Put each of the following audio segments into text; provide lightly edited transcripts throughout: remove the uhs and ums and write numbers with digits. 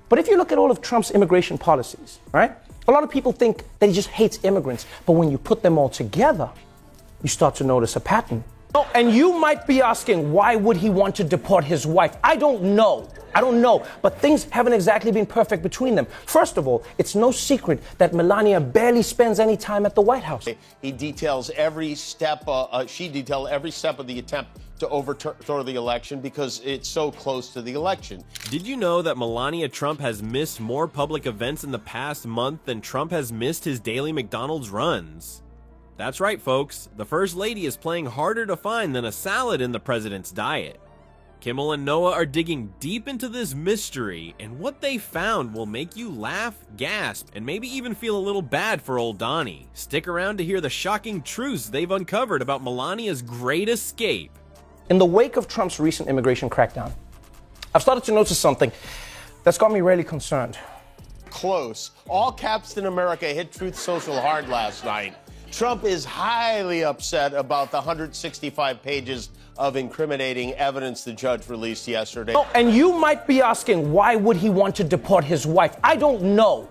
But if you look at all of Trump's immigration policies, right? A lot of people think that he just hates immigrants, but when you put them all together, you start to notice a pattern. Oh, and you might be asking, why would he want to deport his wife? I don't know, but things haven't exactly been perfect between them. First of all, it's no secret that Melania barely spends any time at the White House. He details every step, she detailed every step of the attempt to overthrow the election because it's so close to the election. Did you know that Melania Trump has missed more public events in the past month than Trump has missed his daily McDonald's runs? That's right, folks. The First Lady is playing harder to find than a salad in the president's diet. Kimmel and Noah are digging deep into this mystery, and what they found will make you laugh, gasp, and maybe even feel a little bad for old Donnie. Stick around to hear the shocking truths they've uncovered about Melania's great escape. In the wake of Trump's recent immigration crackdown, I've started to notice something that's got me really concerned. Close. All caps in America hit Truth Social hard last night. Trump is highly upset about the 165 pages of incriminating evidence the judge released yesterday. Oh, and you might be asking, why would he want to deport his wife? I don't know,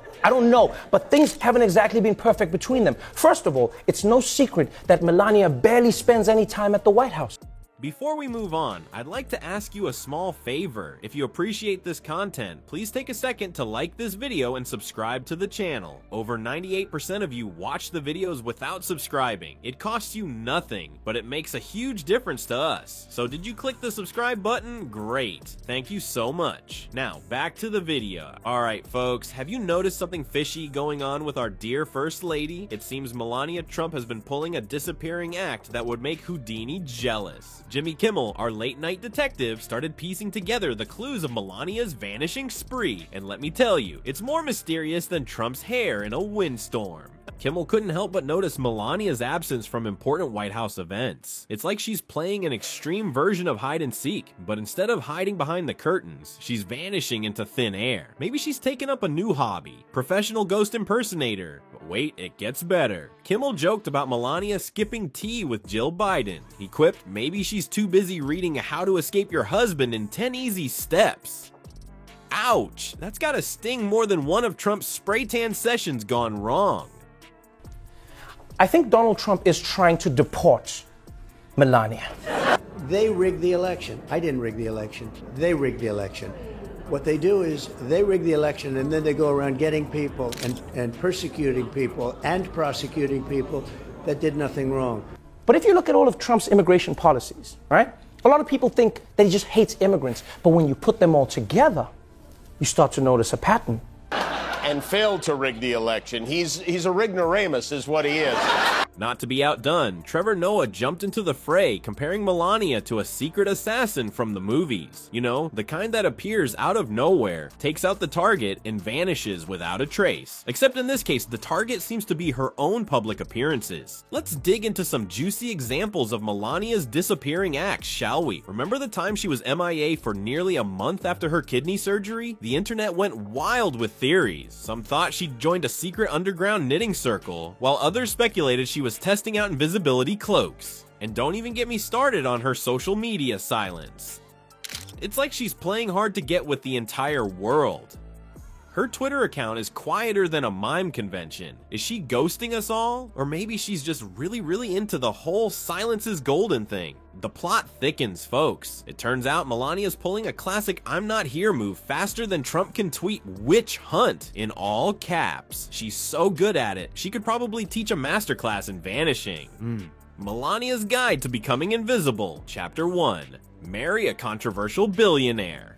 but things haven't exactly been perfect between them. First of all, it's no secret that Melania barely spends any time at the White House. Before we move on, I'd like to ask you a small favor. If you appreciate this content, please take a second to like this video and subscribe to the channel. Over 98% of you watch the videos without subscribing. It costs you nothing, but it makes a huge difference to us. So did you click the subscribe button? Great. Thank you so much. Now, back to the video. Alright folks, have you noticed something fishy going on with our dear First Lady? It seems Melania Trump has been pulling a disappearing act that would make Houdini jealous. Jimmy Kimmel, our late-night detective, started piecing together the clues of Melania's vanishing spree, and let me tell you, it's more mysterious than Trump's hair in a windstorm. Kimmel couldn't help but notice Melania's absence from important White House events. It's like she's playing an extreme version of hide and seek, but instead of hiding behind the curtains, she's vanishing into thin air. Maybe she's taken up a new hobby, professional ghost impersonator. But wait, it gets better. Kimmel joked about Melania skipping tea with Jill Biden. He quipped, maybe she's too busy reading How to Escape Your Husband in 10 Easy Steps. Ouch, that's gotta sting more than one of Trump's spray tan sessions gone wrong. I think Donald Trump is trying to deport Melania. They rigged the election. I didn't rig the election. They rigged the election. What they do is they rig the election and then they go around getting people and persecuting people and prosecuting people that did nothing wrong. But if you look at all of Trump's immigration policies, right? A lot of people think that he just hates immigrants, but when you put them all together, you start to notice a pattern. And failed to rig the election. He's a rignoramus is what he is. Not to be outdone, Trevor Noah jumped into the fray, comparing Melania to a secret assassin from the movies. You know, the kind that appears out of nowhere, takes out the target, and vanishes without a trace. Except in this case, the target seems to be her own public appearances. Let's dig into some juicy examples of Melania's disappearing acts, shall we? Remember the time she was MIA for nearly a month after her kidney surgery? The internet went wild with theories. Some thought she'd joined a secret underground knitting circle, while others speculated she was testing out invisibility cloaks. And don't even get me started on her social media silence. It's like she's playing hard to get with the entire world. Her Twitter account is quieter than a mime convention. Is she ghosting us all? Or maybe she's just really into the whole silence is golden thing. The plot thickens, folks. It turns out Melania's pulling a classic I'm not here move faster than Trump can tweet witch hunt in all caps. She's so good at it, she could probably teach a masterclass in vanishing. Melania's Guide to Becoming Invisible, Chapter 1. Marry a controversial billionaire.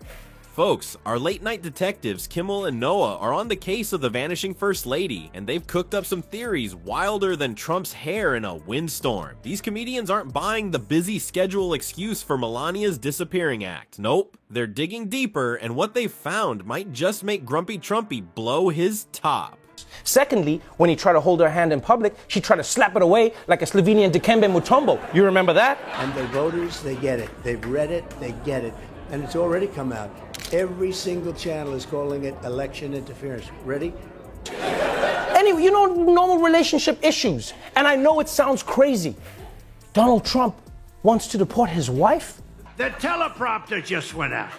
Folks, our late-night detectives Kimmel and Noah are on the case of the vanishing First Lady, and they've cooked up some theories wilder than Trump's hair in a windstorm. These comedians aren't buying the busy schedule excuse for Melania's disappearing act. Nope, they're digging deeper, and what they've found might just make Grumpy Trumpy blow his top. Secondly, when he tried to hold her hand in public, she tried to slap it away like a Slovenian Dikembe Mutombo. You remember that? And the voters, they get it. They've read it, they get it. And it's already come out. Every single channel is calling it election interference. Ready? Anyway, you know, normal relationship issues. And I know it sounds crazy. Donald Trump wants to deport his wife? The teleprompter just went out.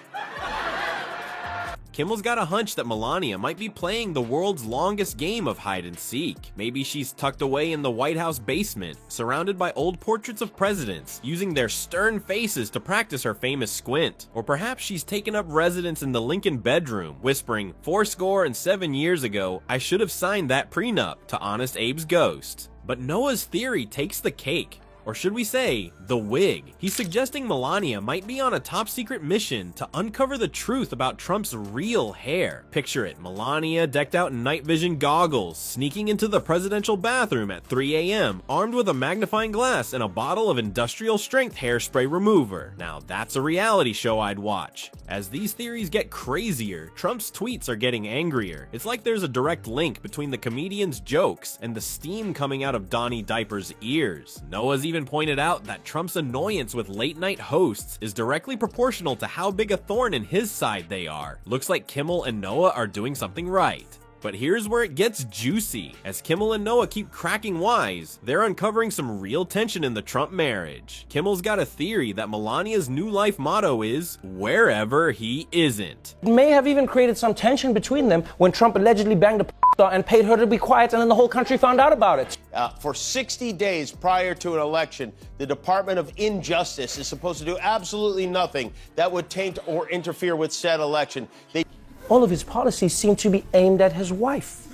Kimmel's got a hunch that Melania might be playing the world's longest game of hide and seek. Maybe she's tucked away in the White House basement, surrounded by old portraits of presidents, using their stern faces to practice her famous squint. Or perhaps she's taken up residence in the Lincoln bedroom, whispering, "407 years ago, I should have signed that prenup," to Honest Abe's ghost. But Noah's theory takes the cake. Or should we say, the wig. He's suggesting Melania might be on a top-secret mission to uncover the truth about Trump's real hair. Picture it, Melania decked out in night vision goggles, sneaking into the presidential bathroom at 3 a.m., armed with a magnifying glass and a bottle of industrial-strength hairspray remover. Now that's a reality show I'd watch. As these theories get crazier, Trump's tweets are getting angrier. It's like there's a direct link between the comedian's jokes and the steam coming out of Donnie Diaper's ears. Noah's even pointed out that Trump's annoyance with late-night hosts is directly proportional to how big a thorn in his side they are. Looks like Kimmel and Noah are doing something right. But here's where it gets juicy. As Kimmel and Noah keep cracking wise, they're uncovering some real tension in the Trump marriage. Kimmel's got a theory that Melania's new life motto is, "Wherever he isn't." It may have even created some tension between them when Trump allegedly banged a and paid her to be quiet, and then the whole country found out about it. For 60 days prior to an election, the Department of Injustice is supposed to do absolutely nothing that would taint or interfere with said election. All of his policies seem to be aimed at his wife.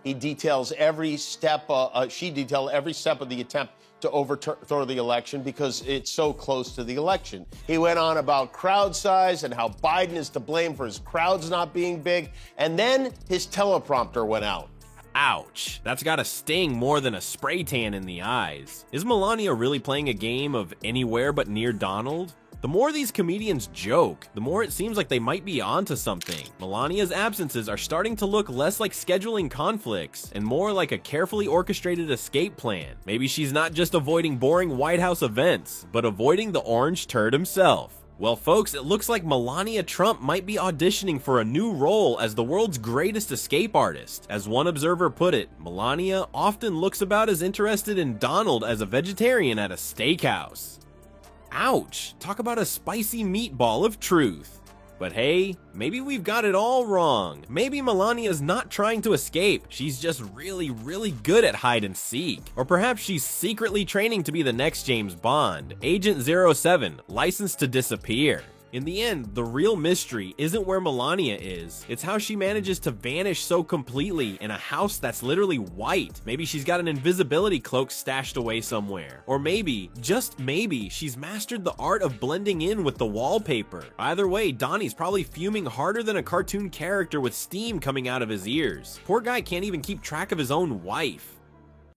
He details every step, she detailed every step of the attempt to overthrow the election because it's so close to the election. He went on about crowd size and how Biden is to blame for his crowds not being big, and then his teleprompter went out. Ouch, that's gotta sting more than a spray tan in the eyes. Is Melania really playing a game of anywhere but near Donald? The more these comedians joke, the more it seems like they might be onto something. Melania's absences are starting to look less like scheduling conflicts and more like a carefully orchestrated escape plan. Maybe she's not just avoiding boring White House events, but avoiding the orange turd himself. Well, folks, it looks like Melania Trump might be auditioning for a new role as the world's greatest escape artist. As one observer put it, Melania often looks about as interested in Donald as a vegetarian at a steakhouse. Ouch, talk about a spicy meatball of truth. But hey, maybe we've got it all wrong. Maybe Melania's not trying to escape, she's just really good at hide and seek. Or perhaps she's secretly training to be the next James Bond, Agent 07, licensed to disappear. In the end, the real mystery isn't where Melania is, it's how she manages to vanish so completely in a house that's literally white. Maybe she's got an invisibility cloak stashed away somewhere. Or maybe, just maybe, she's mastered the art of blending in with the wallpaper. Either way, Donnie's probably fuming harder than a cartoon character with steam coming out of his ears. Poor guy can't even keep track of his own wife.